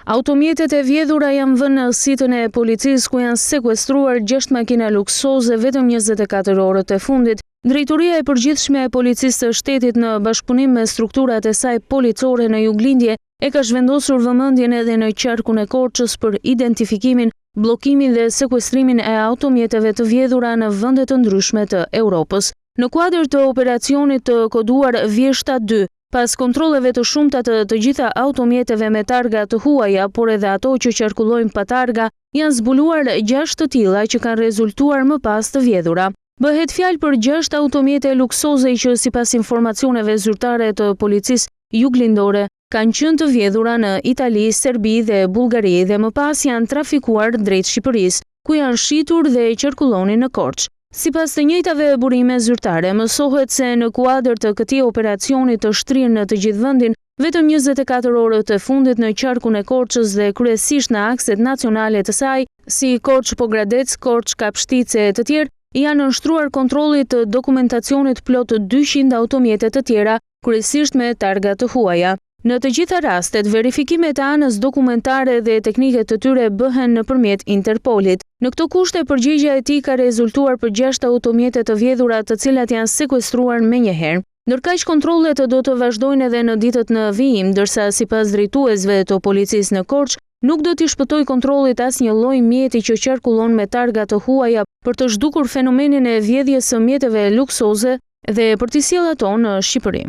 Automjetet e vjedhura janë vënë në sitën e policisë ku janë sekuestruar 6 makina luksoze vetëm 24 orët e fundit. Drejtoria e përgjithshme e policisë së shtetit në bashkëpunim me strukturat e saj policore në Juglindje e ka zhvendosur vëmendjen edhe në qarkun e Korçës për identifikimin, bllokimin dhe sekuestrimin e automjeteve të vjedhura në vende të ndryshme të Europës. Në kuadër të operacionit të koduar Vjeshta 2, pas kontrolleve të shumta të gjitha automjeteve me targa të huaja, por edhe ato që qarkullojnë pa targa, janë zbuluar 6 të tilla që kanë rezultuar më pas të vjedhura. Bëhet fjalë për 6 automjete luksoze që sipas informacioneve zyrtare të policisë juglindore kanë qenë të vjedhura në Itali, Serbi dhe Bullgari dhe më pas janë trafikuar drejt Shqipërisë, ku janë shitur dhe qarkullonin në Korçë. Sipas të njëjtave burime zyrtare, mësohet se në kuadër të këtij operacioni të shtrirë në të gjithë vendin, vetëm 24 orët e fundit në qarkun e Korçës dhe kryesisht në akset nacionale të saj, si Korçë-Pogradec, Korçë-Kapshtice e të tjerë, janë nënshtruar kontrollit të dokumentacionit plot 200 automjete të tjera, kryesisht me targa të huaja. Në të gjitha rastet, verifikimet e anës dokumentare dhe teknike të tyre bëhen nëpërmjet Interpolit. Në këto kushte, përgjigjja e tij ka rezultuar për 6 automjete të vjedhura, të cilat janë sekuestruar menjëherë. Ndërkaq kontrollet do të vazhdojnë edhe në ditët në vijim, ndërsa sipas drejtuesve të policisë në Korçë, nuk do t'i shpëtoj kontrollit asnjë lloj mjeti që qarkullon me targa të huaja për të zhdukur fenomenin e vjedhjes së mjeteve luksoze dhe për t'i sjellë ato në Shqipëri.